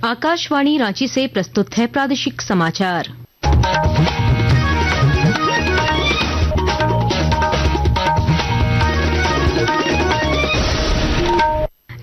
आकाशवाणी रांची से प्रस्तुत है प्रादेशिक समाचार।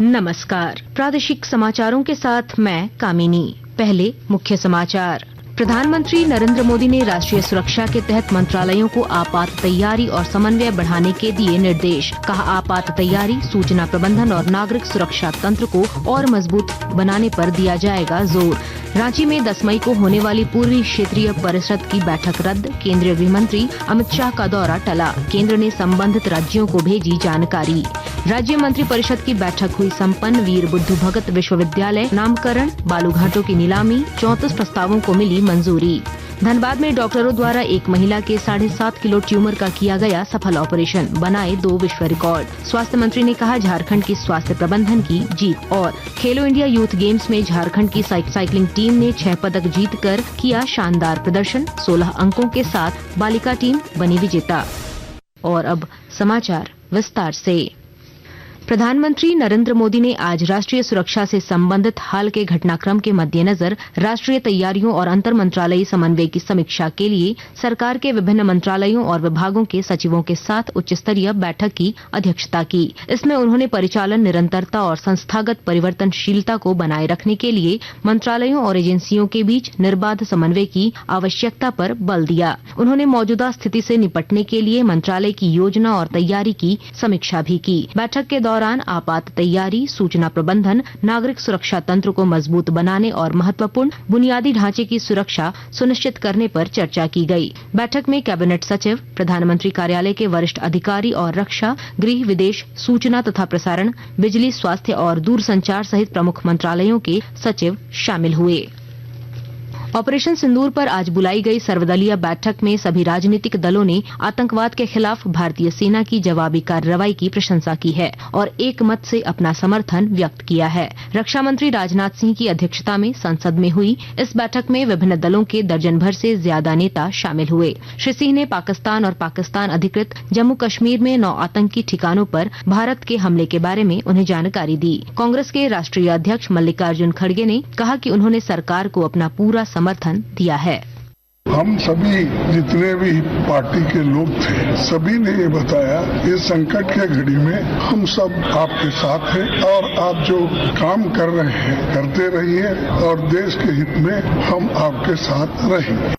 नमस्कार, प्रादेशिक समाचारों के साथ मैं कामिनी। पहले मुख्य समाचार। प्रधानमंत्री नरेंद्र मोदी ने राष्ट्रीय सुरक्षा के तहत मंत्रालयों को आपात तैयारी और समन्वय बढ़ाने के दिए निर्देश। कहा, आपात तैयारी, सूचना प्रबंधन और नागरिक सुरक्षा तंत्र को और मजबूत बनाने पर दिया जाएगा जोर। रांची में 10 मई को होने वाली पूर्वी क्षेत्रीय परिषद की बैठक रद्द। केंद्रीय गृह मंत्री अमित शाह का दौरा टला। केंद्र ने संबंधित राज्यों को भेजी जानकारी। राज्य मंत्री परिषद की बैठक हुई संपन्न। वीर बुद्धू भगत विश्वविद्यालय नामकरण, बालूघाटों की नीलामी, 34 प्रस्तावों को मिली मंजूरी। धनबाद में डॉक्टरों द्वारा एक महिला के 7.5 किलो ट्यूमर का किया गया सफल ऑपरेशन, बनाए 2 विश्व रिकॉर्ड। स्वास्थ्य मंत्री ने कहा, झारखंड की स्वास्थ्य प्रबंधन की जीत। और खेलो इंडिया यूथ गेम्स में झारखंड की साइकिलिंग टीम ने 6 पदक जीतकर किया शानदार प्रदर्शन। 16 अंकों के साथ बालिका टीम बनी विजेता। और अब समाचार विस्तार से। प्रधानमंत्री नरेंद्र मोदी ने आज राष्ट्रीय सुरक्षा से संबंधित हाल के घटनाक्रम के मद्देनजर राष्ट्रीय तैयारियों और अंतर मंत्रालयी समन्वय की समीक्षा के लिए सरकार के विभिन्न मंत्रालयों और विभागों के सचिवों के साथ उच्च स्तरीय बैठक की अध्यक्षता की। इसमें उन्होंने परिचालन निरंतरता और संस्थागत परिवर्तनशीलता को बनाए रखने के लिए मंत्रालयों और एजेंसियों के बीच निर्बाध समन्वय की आवश्यकता पर बल दिया। उन्होंने मौजूदा स्थिति से निपटने के लिए मंत्रालय की योजना और तैयारी की समीक्षा भी की। बैठक के दौरान आपात तैयारी, सूचना प्रबंधन, नागरिक सुरक्षा तंत्र को मजबूत बनाने और महत्वपूर्ण बुनियादी ढांचे की सुरक्षा सुनिश्चित करने पर चर्चा की गई। बैठक में कैबिनेट सचिव, प्रधानमंत्री कार्यालय के वरिष्ठ अधिकारी और रक्षा, गृह, विदेश, सूचना तथा प्रसारण, बिजली, स्वास्थ्य और दूरसंचार सहित प्रमुख मंत्रालयों के सचिव शामिल हुए। ऑपरेशन सिंदूर पर आज बुलाई गई सर्वदलीय बैठक में सभी राजनीतिक दलों ने आतंकवाद के खिलाफ भारतीय सेना की जवाबी कार्रवाई की प्रशंसा की है और एक मत से अपना समर्थन व्यक्त किया है। रक्षा मंत्री राजनाथ सिंह की अध्यक्षता में संसद में हुई इस बैठक में विभिन्न दलों के दर्जन भर से ज्यादा नेता शामिल हुए। श्री सिंह ने पाकिस्तान और पाकिस्तान अधिकृत जम्मू कश्मीर में 9 आतंकी ठिकानों पर भारत के हमले के बारे में उन्हें जानकारी दी। कांग्रेस के राष्ट्रीय अध्यक्ष मल्लिकार्जुन खड़गे ने कहा कि उन्होंने सरकार को अपना पूरा समर्थन दिया है। हम सभी जितने भी पार्टी के लोग थे, सभी ने ये बताया, इस संकट के घड़ी में हम सब आपके साथ हैं और आप जो काम कर रहे हैं करते रहिए और देश के हित में हम आपके साथ रहेंगे।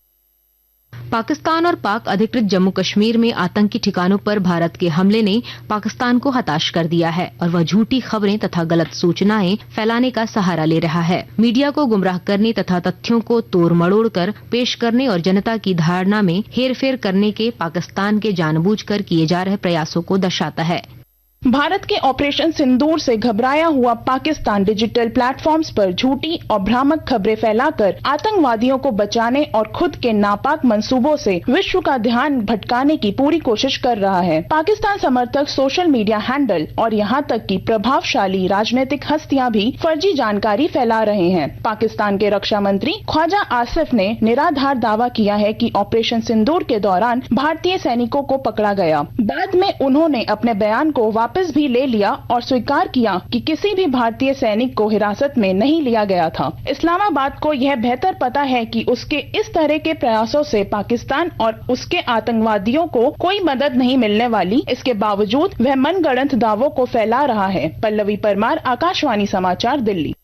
पाकिस्तान और पाक अधिकृत जम्मू कश्मीर में आतंकी ठिकानों पर भारत के हमले ने पाकिस्तान को हताश कर दिया है और वह झूठी खबरें तथा गलत सूचनाएं फैलाने का सहारा ले रहा है। मीडिया को गुमराह करने तथा तथ्यों को तोड़ मड़ोड़ कर पेश करने और जनता की धारणा में हेरफेर करने के पाकिस्तान के जानबूझकर किए जा रहे प्रयासों को दर्शाता है। भारत के ऑपरेशन सिंदूर से घबराया हुआ पाकिस्तान डिजिटल प्लेटफॉर्म्स पर झूठी और भ्रामक खबरें फैलाकर आतंकवादियों को बचाने और खुद के नापाक मंसूबों से विश्व का ध्यान भटकाने की पूरी कोशिश कर रहा है। पाकिस्तान समर्थक सोशल मीडिया हैंडल और यहाँ तक कि प्रभावशाली राजनीतिक हस्तियां भी फर्जी जानकारी फैला रहे हैं। पाकिस्तान के रक्षा मंत्री ख्वाजा आसिफ ने निराधार दावा किया है कि ऑपरेशन सिंदूर के दौरान भारतीय सैनिकों को पकड़ा गया। बाद में उन्होंने अपने बयान को वापस भी ले लिया और स्वीकार किया कि किसी भी भारतीय सैनिक को हिरासत में नहीं लिया गया था। इस्लामाबाद को यह बेहतर पता है कि उसके इस तरह के प्रयासों से पाकिस्तान और उसके आतंकवादियों को कोई मदद नहीं मिलने वाली। इसके बावजूद वह मनगढ़ंत दावों को फैला रहा है। पल्लवी परमार, आकाशवाणी समाचार, दिल्ली।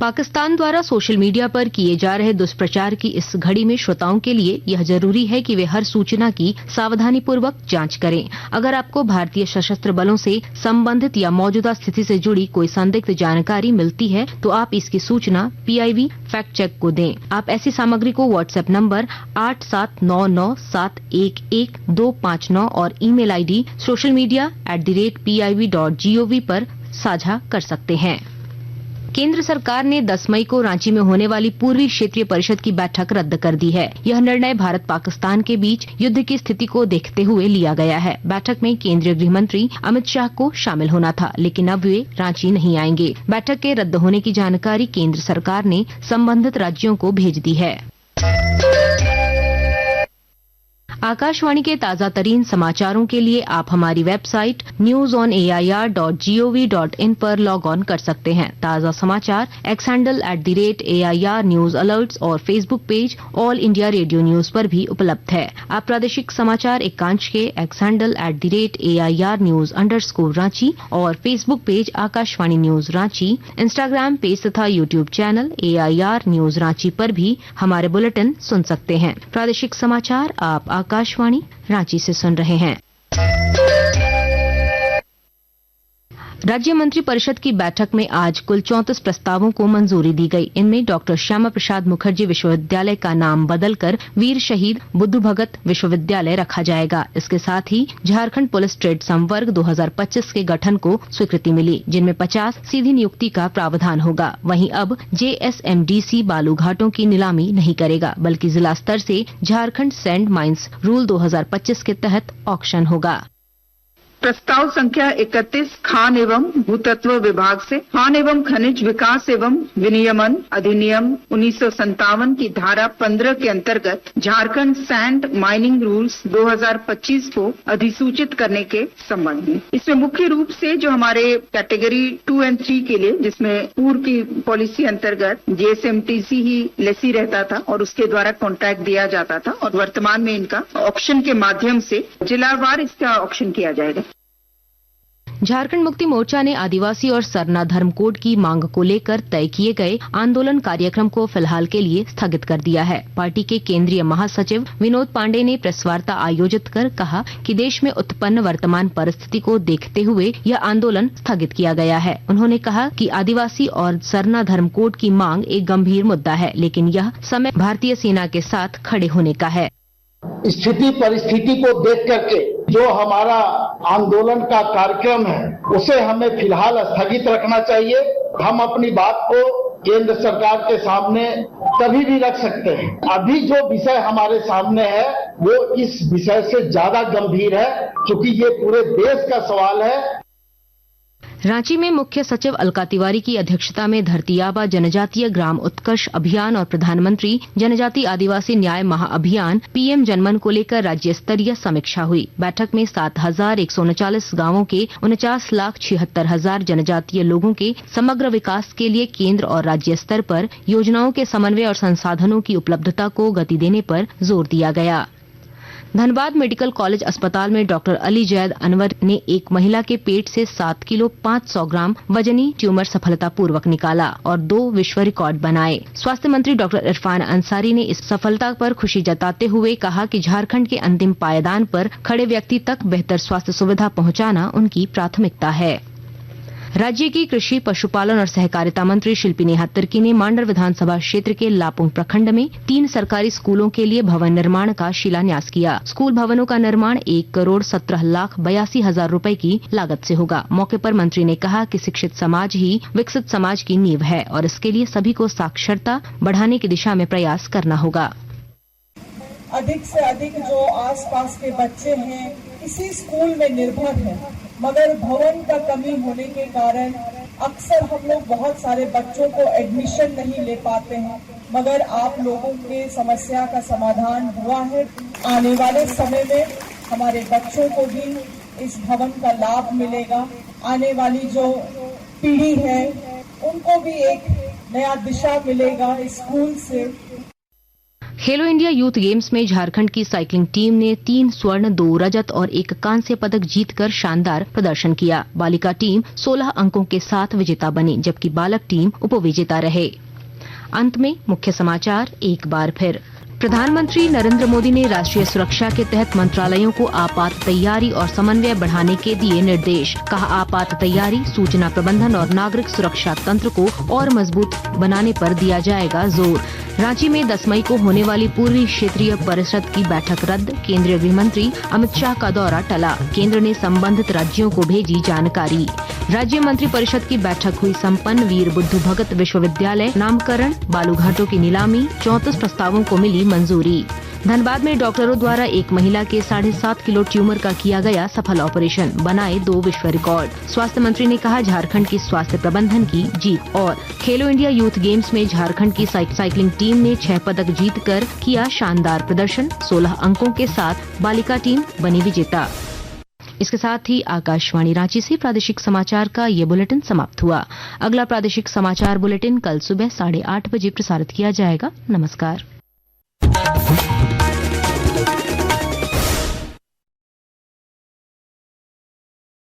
पाकिस्तान द्वारा सोशल मीडिया पर किए जा रहे दुष्प्रचार की इस घड़ी में श्रोताओं के लिए यह जरूरी है कि वे हर सूचना की सावधानीपूर्वक जांच करें। अगर आपको भारतीय सशस्त्र बलों से संबंधित या मौजूदा स्थिति से जुड़ी कोई संदिग्ध जानकारी मिलती है तो आप इसकी सूचना PIB फैक्ट चेक को दें। आप ऐसी सामग्री को व्हाट्सएप नंबर 8799711259 और ईमेल ID socialmedia@pib.gov पर साझा कर सकते हैं। केंद्र सरकार ने 10 मई को रांची में होने वाली पूर्वी क्षेत्रीय परिषद की बैठक रद्द कर दी है। यह निर्णय भारत पाकिस्तान के बीच युद्ध की स्थिति को देखते हुए लिया गया है। बैठक में केंद्रीय गृह मंत्री अमित शाह को शामिल होना था, लेकिन अब वे रांची नहीं आएंगे। बैठक के रद्द होने की जानकारी केंद्र सरकार ने संबंधित राज्यों को भेज दी है। आकाशवाणी के ताजा तरीन समाचारों के लिए आप हमारी वेबसाइट newsonair.gov.in पर लॉग ऑन कर सकते हैं। ताजा समाचार X handle @AIR news alerts और Facebook page All India Radio news पर भी उपलब्ध है। आप प्रादेशिक समाचार एकांश के X handle @AIR news _Ranchi और Facebook page Akashvani news Ranchi, Instagram page तथा YouTube channel AIR news Ranchi पर भी हमारे बुलेटिन सुन सकते हैं। प्रादेशिक समाचार आप आकाशवाणी रांची से सुन रहे हैं। राज्य मंत्री परिषद की बैठक में आज कुल 34 प्रस्तावों को मंजूरी दी गई। इनमें डॉक्टर श्यामा प्रसाद मुखर्जी विश्वविद्यालय का नाम बदलकर वीर शहीद बुद्धू भगत विश्वविद्यालय रखा जाएगा। इसके साथ ही झारखंड पुलिस ट्रेड संवर्ग 2025 के गठन को स्वीकृति मिली, जिनमें 50 सीधी नियुक्ति का प्रावधान होगा। वहीं अब JSMDC बालू घाटों की नीलामी नहीं करेगा, बल्कि जिला स्तर से झारखंड सैंड माइंस रूल 2025 के तहत ऑक्शन होगा। प्रस्ताव संख्या 31 खान एवं भूतत्व विभाग से खान एवं खनिज विकास एवं विनियमन अधिनियम 1957 की धारा 15 के अंतर्गत झारखंड सैंड माइनिंग रूल्स 2025 को अधिसूचित करने के संबंध में। इसमें मुख्य रूप से जो हमारे कैटेगरी 2 और 3 के लिए, जिसमें पूर्व की पॉलिसी अंतर्गत JSMTC ही लेसी रहता था और उसके द्वारा कॉन्ट्रैक्ट दिया जाता था, और वर्तमान में इनका ऑक्शन के माध्यम से जिलावार इसका ऑक्शन किया जाएगा। झारखंड मुक्ति मोर्चा ने आदिवासी और सरना धर्म कोड की मांग को लेकर तय किए गए आंदोलन कार्यक्रम को फिलहाल के लिए स्थगित कर दिया है। पार्टी के केंद्रीय महासचिव विनोद पांडे ने प्रेस वार्ता आयोजित कर कहा कि देश में उत्पन्न वर्तमान परिस्थिति को देखते हुए यह आंदोलन स्थगित किया गया है। उन्होंने कहा कि आदिवासी और सरना धर्म कोड की मांग एक गंभीर मुद्दा है, लेकिन यह समय भारतीय सेना के साथ खड़े होने का है। स्थिति परिस्थिति को देख करके जो हमारा आंदोलन का कार्यक्रम है उसे हमें फिलहाल स्थगित रखना चाहिए। हम अपनी बात को केंद्र सरकार के सामने तभी भी रख सकते हैं। अभी जो विषय हमारे सामने है वो इस विषय से ज्यादा गंभीर है, क्योंकि ये पूरे देश का सवाल है। रांची में मुख्य सचिव अलका तिवारी की अध्यक्षता में धरतीआबा जनजातीय ग्राम उत्कर्ष अभियान और प्रधानमंत्री जनजाति आदिवासी न्याय महाअभियान PM जनमन को लेकर राज्य स्तरीय समीक्षा हुई। बैठक में 7,139 गांवों के 49,76,000 जनजातीय लोगों के समग्र विकास के लिए केंद्र और राज्य स्तर पर योजनाओं के समन्वय और संसाधनों की उपलब्धता को गति देने पर जोर दिया गया। धनबाद मेडिकल कॉलेज अस्पताल में डॉक्टर अली जैद अनवर ने एक महिला के पेट से 7 किलो 500 ग्राम वजनी ट्यूमर सफलतापूर्वक निकाला और 2 विश्व रिकॉर्ड बनाए। स्वास्थ्य मंत्री डॉक्टर इरफान अंसारी ने इस सफलता पर खुशी जताते हुए कहा कि झारखंड के अंतिम पायदान पर खड़े व्यक्ति तक बेहतर स्वास्थ्य सुविधा पहुंचाना उनकी प्राथमिकता है। राज्य की कृषि पशुपालन और सहकारिता मंत्री शिल्पी नेहा तिर्की ने मांडर विधानसभा क्षेत्र के लापुंग प्रखंड में 3 सरकारी स्कूलों के लिए भवन निर्माण का शिलान्यास किया। स्कूल भवनों का निर्माण 1,17,82,000 रुपए की लागत से होगा। मौके पर मंत्री ने कहा कि शिक्षित समाज ही विकसित समाज की नींव है और इसके लिए सभी को साक्षरता बढ़ाने की दिशा में प्रयास करना होगा। अधिक से अधिक जो आसपास के बच्चे हैं इसी स्कूल में निर्भर हैं, मगर भवन का कमी होने के कारण अक्सर हम लोग बहुत सारे बच्चों को एडमिशन नहीं ले पाते हैं, मगर आप लोगों के समस्या का समाधान हुआ है। आने वाले समय में हमारे बच्चों को भी इस भवन का लाभ मिलेगा। आने वाली जो पीढ़ी है उनको भी एक नया दिशा मिलेगा इस स्कूल से। खेलो इंडिया यूथ गेम्स में झारखंड की साइकिलिंग टीम ने 3 स्वर्ण 2 रजत और 1 कांस्य पदक जीतकर शानदार प्रदर्शन किया। बालिका टीम 16 अंकों के साथ विजेता बनी, जबकि बालक टीम उपविजेता रहे। अंत में मुख्य समाचार एक बार फिर। प्रधानमंत्री नरेंद्र मोदी ने राष्ट्रीय सुरक्षा के तहत मंत्रालयों को आपात तैयारी और समन्वय बढ़ाने के दिए निर्देश। कहा, आपात तैयारी, सूचना प्रबंधन और नागरिक सुरक्षा तंत्र को और मजबूत बनाने पर दिया जाएगा जोर। रांची में 10 मई को होने वाली पूर्वी क्षेत्रीय परिषद की बैठक रद्द। केंद्रीय गृह मंत्री अमित शाह का दौरा टला। केंद्र ने संबंधित राज्यों को भेजी जानकारी। राज्य मंत्री परिषद की बैठक हुई संपन्न। वीर बुद्धू भगत विश्वविद्यालय नामकरण, बालू घाटों की नीलामी, 34 प्रस्तावों को मिली मंजूरी। धनबाद में डॉक्टरों द्वारा एक महिला के 7.5 किलो ट्यूमर का किया गया सफल ऑपरेशन, बनाए 2 विश्व रिकॉर्ड। स्वास्थ्य मंत्री ने कहा झारखंड की स्वास्थ्य प्रबंधन की जीत। और खेलो इंडिया यूथ गेम्स में झारखंड की साइकिलिंग टीम ने 6 पदक जीतकर किया शानदार प्रदर्शन, 16 अंकों के साथ बालिका टीम बनी विजेता। इसके साथ ही आकाशवाणी रांची से प्रादेशिक समाचार का ये बुलेटिन समाप्त हुआ। अगला प्रादेशिक समाचार बुलेटिन कल सुबह 8:30 बजे प्रसारित किया जाएगा। नमस्कार।